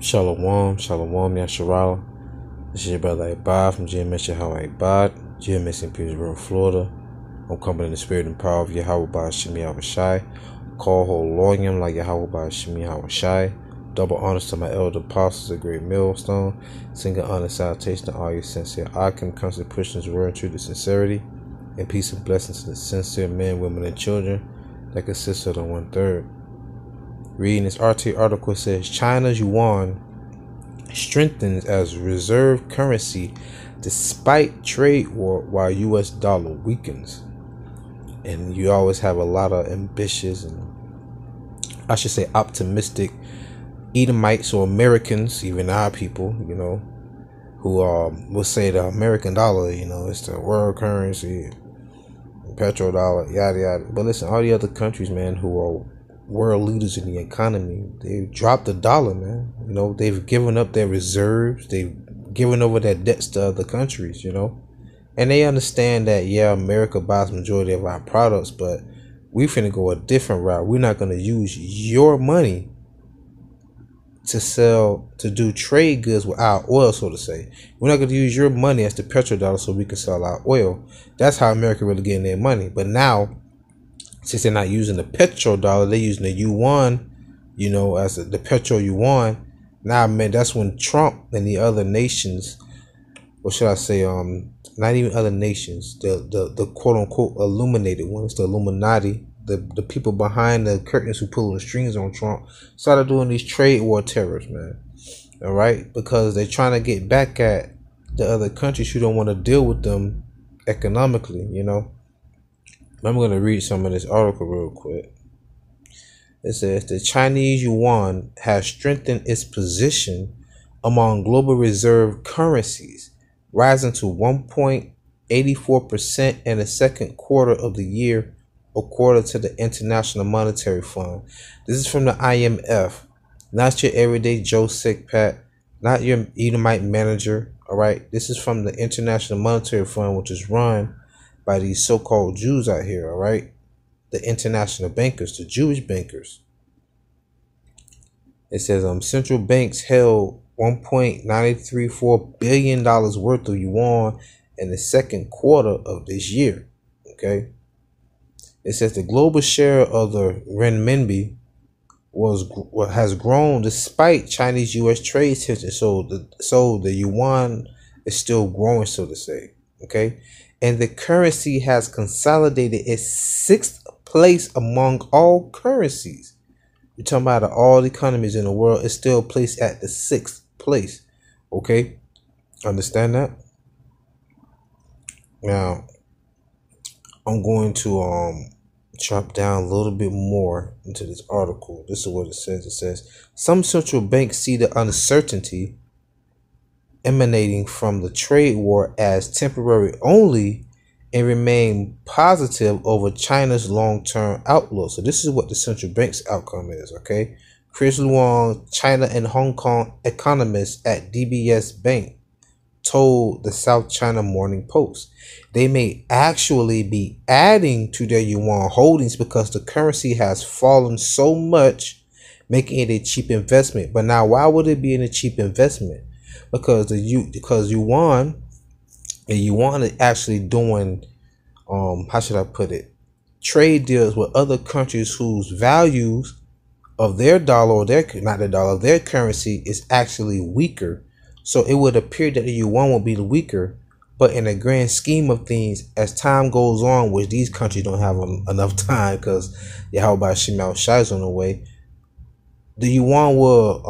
Shalom, Shalom, Yasharala. This is your brother AHBAD from GMS YAHAWAH, GMS in Petersburg, Florida. I'm coming in the spirit and power of YAHAWASHI. Call whole loyum like YAHAWASHI. Double honors to my elder apostles, a great millstone. Single honor salutation to all your sincere Akim, constantly pushing his word to the sincerity. And peace and blessings to the sincere men, women, and children that consist of the 1/3. Reading this RT article, it says China's yuan strengthens as reserve currency despite trade war while US dollar weakens. And you always have a lot of ambitious and I should say optimistic Edomites or Americans, even our people, who will say the American dollar, it's the world currency, petrodollar, yada yada. But listen, all the other countries, man, who are world leaders in the economy, they dropped the dollar, man. They've given up their reserves, they've given over their debts to other countries, and they understand that, yeah, America buys the majority of our products, but we finna go a different route. We're not going to use your money to do trade goods with our oil, so to say. We're not going to use your money as the petrodollar so we can sell our oil. That's how America really getting their money. But now, since they're not using the petrodollar, they're using the yuan, as the petro yuan. Now, man, that's when Trump and the other nations, or should I say, not even other nations, the quote unquote illuminated ones, the Illuminati, the people behind the curtains who pulling the strings on Trump, started doing these trade war terrors, man. All right, because they're trying to get back at the other countries who don't want to deal with them economically, I'm going to read some of this article real quick. It says the Chinese yuan has strengthened its position among global reserve currencies, rising to 1.84% in the second quarter of the year, according to the International Monetary Fund. This is from the IMF, not your everyday Joe Sickpat, not your Edomite manager. All right, this is from the International Monetary Fund, which is run by these so-called Jews out here. All right, the international bankers, the Jewish bankers. It says central banks held $1.934 billion worth of yuan in the second quarter of this year. Okay. It says the global share of the renminbi has grown despite Chinese-U.S. trade tensions. So the yuan is still growing, so to say. Okay, and the currency has consolidated its 6th place among all currencies. You're talking about all the economies in the world, it's still placed at the 6th place. Okay, understand that? Now, I'm going to drop down a little bit more into this article. This is what it says. It says some central banks see the uncertainty emanating from the trade war as temporary only and remain positive over China's long-term outlook. So this is what the central bank's outcome is. Okay, Chris Luong, China and Hong Kong economist at DBS Bank, told the South China Morning Post they may actually be adding to their yuan holdings because the currency has fallen so much, making it a cheap investment. But now, why would it be in a cheap investment? Because yuan is actually doing how should I put it, trade deals with other countries whose values of their dollar, or their currency is actually weaker. So it would appear that the yuan will be weaker, but in a grand scheme of things, as time goes on, which these countries don't have enough time because YAHAWASHI is on the way, the yuan will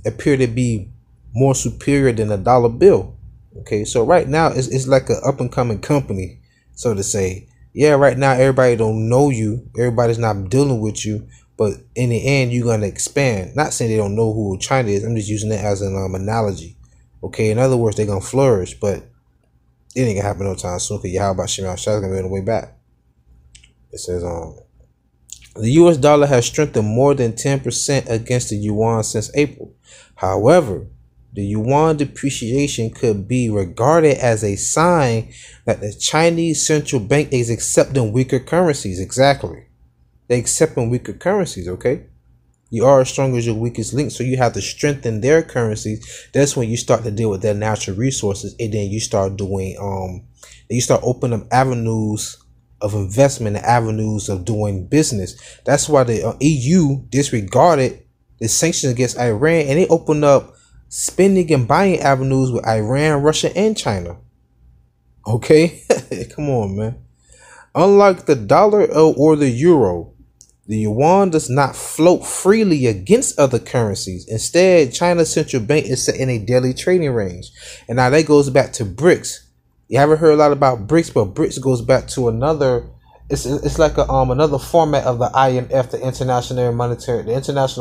appear to be more superior than a dollar bill. Okay, so right now it's like an up and coming company, so to say. Yeah, right now everybody don't know you, everybody's not dealing with you, but in the end you're gonna expand. Not saying they don't know who China is. I'm just using it as an analogy. Okay, in other words, they're gonna flourish, but it ain't gonna happen no time soon because YAHAWASHI is gonna be on the way back. It says the US dollar has strengthened more than 10% against the yuan since April. However, the yuan depreciation could be regarded as a sign that the Chinese central bank is accepting weaker currencies. Exactly. They're accepting weaker currencies, okay? You are as strong as your weakest link, so you have to strengthen their currencies. That's when you start to deal with their natural resources, and then you start doing you start opening up avenues of investment and avenues of doing business. That's why the EU disregarded the sanctions against Iran, and they opened up spending and buying avenues with Iran, Russia, and China. Okay, come on, man. Unlike the dollar or the euro, the yuan does not float freely against other currencies. Instead, China's central bank is set in a daily trading range. And now that goes back to BRICS. You haven't heard a lot about BRICS, but BRICS goes back to another. It's like a another format of the IMF, the International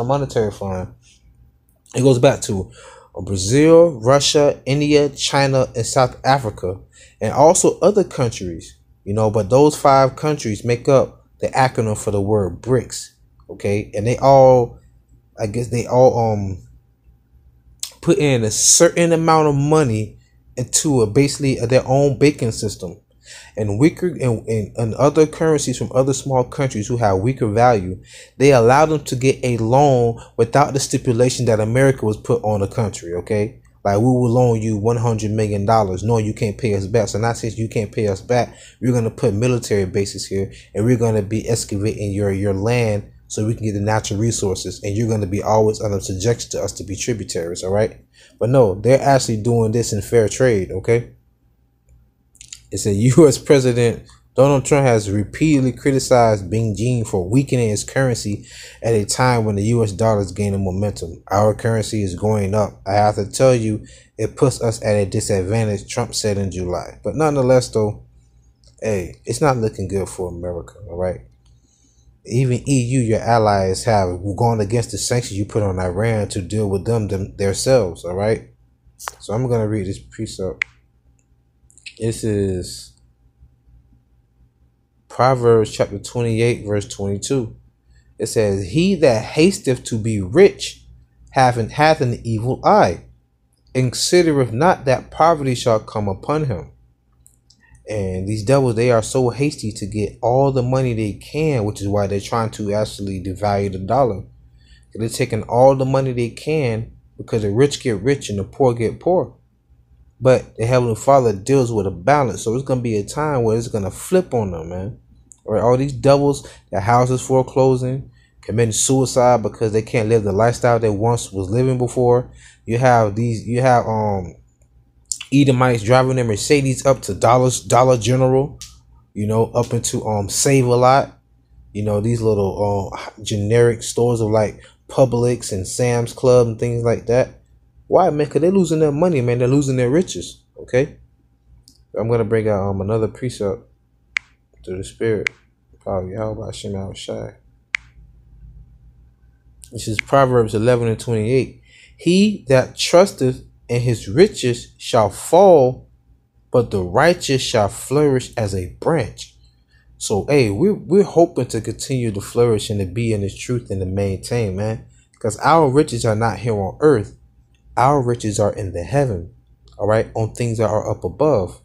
Monetary Fund. It goes back to Brazil, Russia, India, China, and South Africa, and also other countries. You know, but those 5 countries make up the acronym for the word BRICS. Okay, and they all, I guess, they all put in a certain amount of money into basically their own banking system, and weaker and other currencies from other small countries who have weaker value, they allow them to get a loan without the stipulation that America was put on the country. Okay, like, we will loan you $100 million, knowing you can't pay us back. So now, since you can't pay us back, we're going to put military bases here, and we're going to be excavating your land so we can get the natural resources, and you're going to be always under subjection to us to be tributaries. All right. But no, they're actually doing this in fair trade. OK. It's a U.S. President Donald Trump has repeatedly criticized Beijing for weakening its currency at a time when the U.S. dollar is gaining momentum. Our currency is going up. I have to tell you, it puts us at a disadvantage, Trump said in July. But nonetheless, though, hey, it's not looking good for America. All right. Even EU, your allies, have gone against the sanctions you put on Iran to deal with them themselves. All right. So I'm going to read this precept. This is Proverbs chapter 28, verse 22. It says, "He that hasteth to be rich hath an evil eye, and considereth not that poverty shall come upon him." And these devils, they are so hasty to get all the money they can, which is why they're trying to actually devalue the dollar. They're taking all the money they can because the rich get rich and the poor get poor. But the Heavenly Father deals with a balance. So it's going to be a time where it's going to flip on them, man. Or all these devils, their houses foreclosing, committing suicide because they can't live the lifestyle they once was living before. You have Edomites driving their Mercedes up to Dollar General, you know, up into Save a Lot, you know, these little generic stores of like Publix and Sam's Club and things like that. Why, man? Because they're losing their money, man. They're losing their riches. Okay, I'm gonna bring out another precept to the spirit. Probably YAHAWASHI, YAHAWASHI. This is Proverbs 11 and 28. "He that trusteth in his riches shall fall, but the righteous shall flourish as a branch." So, hey, we're hoping to continue to flourish and to be in this truth and to maintain, man. Because our riches are not here on earth. Our riches are in the heaven. All right, on things that are up above.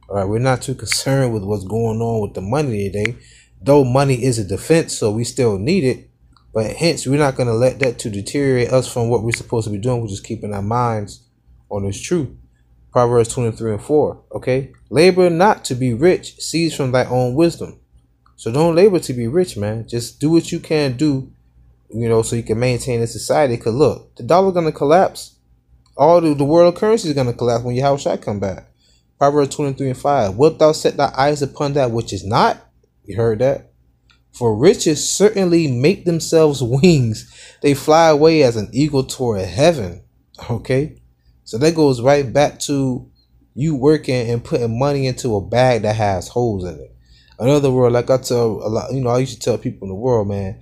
All right, we're not too concerned with what's going on with the money today. Though money is a defense, so we still need it. But hence, we're not going to let that to deteriorate us from what we're supposed to be doing, which is keeping our minds on this truth. Proverbs 23 and 4. Okay, labor not to be rich, seize from thy own wisdom. So don't labor to be rich, man. Just do what you can do, you know, so you can maintain a society. Because look, the dollar's going to collapse. All the world currency is going to collapse when YAHAWASHI come back. Proverbs 23 and 5. "Wilt thou set thy eyes upon that which is not?" You heard that? "For riches certainly make themselves wings. They fly away as an eagle toward heaven." Okay? So that goes right back to you working and putting money into a bag that has holes in it. In other words, like I tell a lot, you know, I used to tell people in the world, man,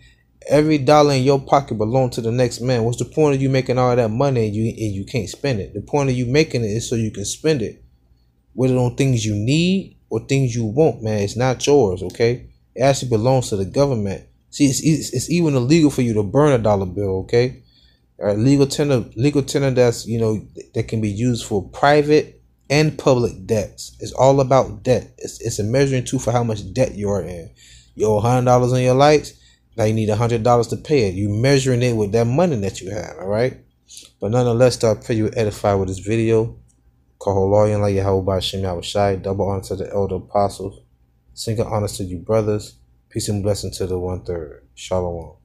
every dollar in your pocket belongs to the next man. What's the point of you making all that money and you can't spend it? The point of you making it is so you can spend it. Whether on things you need or things you want, man, it's not yours, okay? It actually belongs to the government. See, it's even illegal for you to burn a dollar bill, okay? Legal tender that's, you know, that can be used for private and public debts. It's all about debt. It's a measuring tool for how much debt you are in. You owe $100 on your lights. Now you need $100 to pay it. You measuring it with that money that you have, all right? But nonetheless, I pray you edify with this video. YAHAWASHI, YAHAWASHI, double honor to the elder apostles. Single honors to you brothers. Peace and blessing to the 1/3. Shalom.